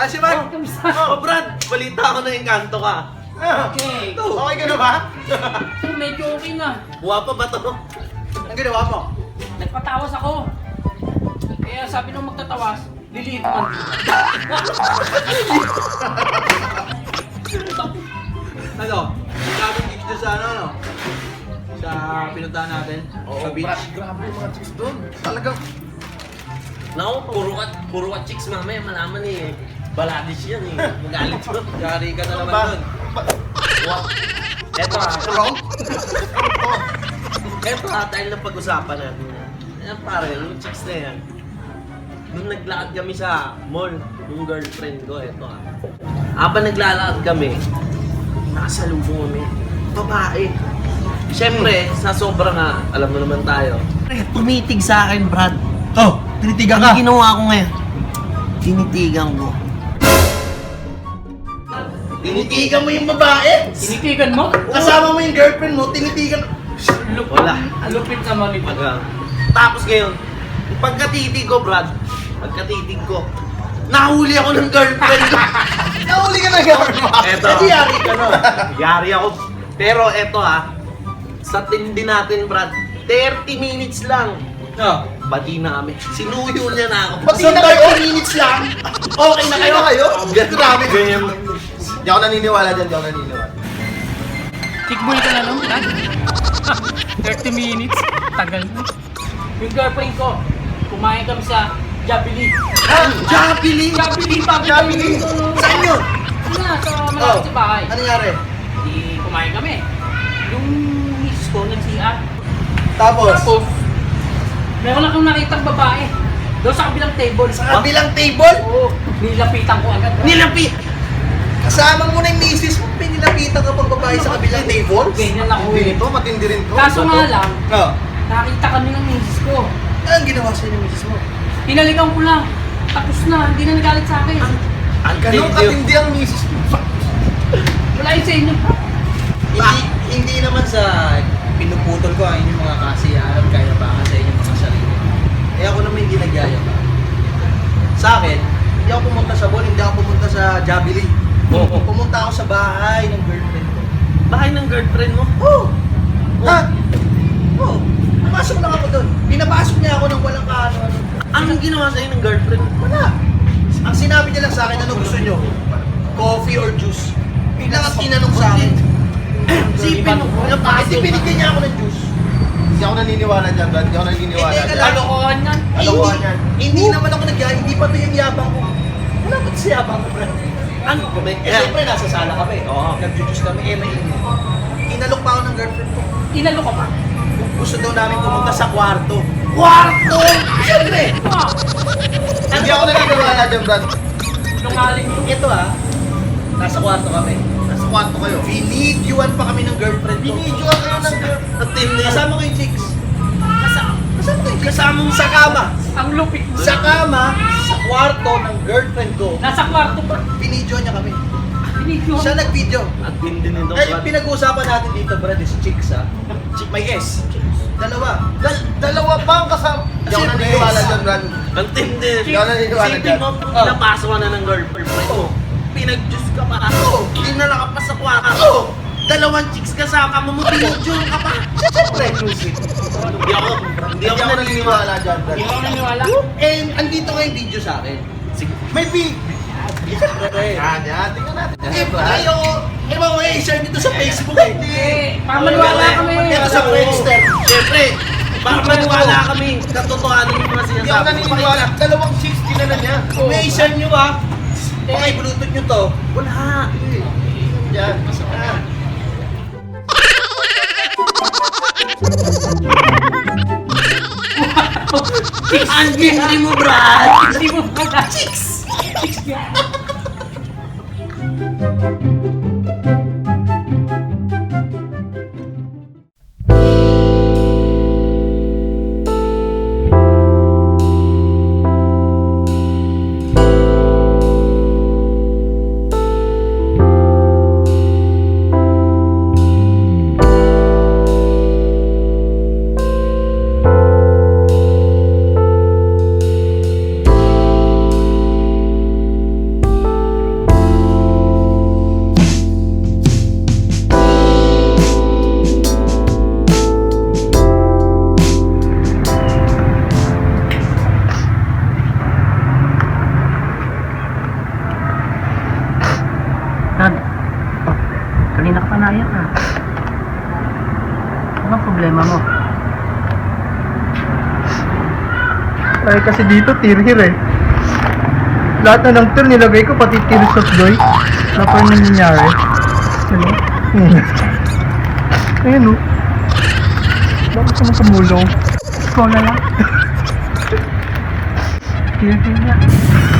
Si Mark! Kamusta? Brad! Balita ko na engkanto ka. Okay. Okay ka na ba? So, medyo okay na. Buwa pa ba to? Ang ginawa mo? Nagpatawas ako. Kaya sabi nung magtatawas, liliit man. Ano? Maraming gigs doon sa ano? Sa pinuntahan natin? Sa beach? Grabe yung mga chicks doon. Talagang... Naku, puro ka chicks mamaya malaman eh. Baladish yan eh. Magalit yun. Yari ka na naman ba? doon. What? Eto Wrong? dahil na pag-usapan natin yan. Ayan pare, yung chicks na yan. Nung naglakad kami sa mall, yung girlfriend ko, eto Habang naglalakad kami, nakasalubong kami. Babae. Siyempre, sa sobra nga, alam mo naman tayo. Tumitig sa akin, Brad. Oh, tinitigan ka. Ang ginawa ko ngayon, tinitigan ko. Tinitigan mo yung babae? Tinitigan mo? Kasama mo yung girlfriend mo, tinitigan... Wala. Lupit naman ito. Tapos ngayon, yung pagkatitig ko, Brad, nahuli ako ng girlfriend ko. Nahuli ka na girlfriend mo? Eto. Edi yari ka no? Yari ako. Pero eto sa tindi natin, Brad, 30 minutes lang. No. Bati na kami. Sinuyo niya na ako. Pati na 30 minutes lang? Okay na kayo? Grabe. Ganyan. Hindi ako naniniwala dyan, hindi ako naniniwala. Chickboy ka na lang, Brad. 30 minutes. Tagal mo. Yung girlfriend ko, kumain kami sa Jollibee. Jollibee! Jollibee pa! Jollibee? Saan yun? Ano na, sa malapit sa bahay. Ano nangyari? Di kumain kami. Yung miss ko, nag-CR. Tapos? Meron akong nakitang babae. Doon sa kabilang table. Sa kabilang table? Oo. Nilapitan ko agad. Nilapi! Kasama mo na yung misis mo, pinilapitan ka pang babae sa kabilang table? Ganyan ako Matindi eh. to, matindi rin to. Kaso nga lang, No. nakita kami ng misis ko. Anong ginawa sa'yo ng misis mo? Hinalikan ko lang. Tapos na, hindi na nagalit sa akin. Ang Ganun katindi ang misis mo. Wala yun sa inyo. Hindi naman sa pinuputol ko ang inyong mga kasiyahan, kaya baka sa inyong mga sarili. Eh ako naman yung ginagyaya pa. Sa akin, hindi ako pumunta sa mall, hindi ako pumunta sa Jollibee. Oo. Pumunta ako sa bahay ng girlfriend ko. Bahay ng girlfriend mo? Oo! Ha? Oo! Pumasok lang ako doon. Pinapasok niya ako ng walang kaano-ano. Anong ginawa sa'yo ng girlfriend mo? Wala! Ang sinabi niya lang sa akin, ano gusto niyo? Coffee or juice? Yun lang ang tinanong sa akin. Sipin mo, Bakit binigyan niya ako ng juice? Hindi ako naniniwala dyan, Brad. Hindi ako naniniwala Hindi ka dyan. lang. Kalokohan yan. Kalokohan yan. Hindi naman ako hindi pa ito yung yabang ko. Wala pa sa yabang ko, bro. Ano ko ba? Eh, siyempre, nasa sala kami. Oo. Nag-juice kami, mainit. Inalok pa ako ng girlfriend ko. Inalo ka pa. Gusto daw namin pumunta sa kwarto. Kwarto! Siyempre! Ah, Hindi ako naniniwala dyan, Brad. nungaling mo. Ito nasa kwarto kami. Nasa kwarto kayo. Binidyoan pa kami ng girlfriend ko. Binidyoan kayo ng girl. At tindi. Kasama ko yung chicks. Kasama ko yung chicks. Kasama mo Sa kama. Ang lupit mo. Sa kama, sa kwarto ng girlfriend ko. Nasa kwarto pa. Binidyoan niya kami. Binidyo. Siya nag-video. At tindi nito, Eh, Brad. pinag-uusapan natin dito, Brad, is chicks, ha? May S. Dalawa. Dalawa pa ang kasama. Hindi ako Siyempre. naniniwala dyan, Brad. Ang tindi. Hindi ako naniniwala Sipin dyan. mo, pinapasok ka na ng girlfriend mo. Pinag-juice ka pa. Dinala ka pa sa kwarto. Dalawang chicks kasama mo, binidyo ka pa. Siyempre. Hindi ako Hindi ako naniniwala dyan, Brad. Hindi ako naniwala. Eh, andito nga yung video sa akin. Sige. May big. Siyempre. Yan, yan. Tingnan natin. Eh, ayaw ko. Eh, mga i-share dito sa Facebook, eh. Eh, para maniwala kami. Ito sa Friendster. Siyempre, para maniwala kami, katotohanan yung mga Hindi ako sinasabi. naniniwala. Dalawang chicks dinala niya. Kung may i-share nyo, ha? Baka i-bluetooth nyo to. Wala. Yan. Ang hindi mo, Brad. Hindi mo pala. Chicks! Chicks yan. problema mo? Ay, kasi dito, tear here eh. Lahat na ng tear nilagay ko, pati tears of joy. Wala pa rin nangyayari. Ano? Ayun o. Bakit naman tumulong? Ikaw na lang. Tear here na.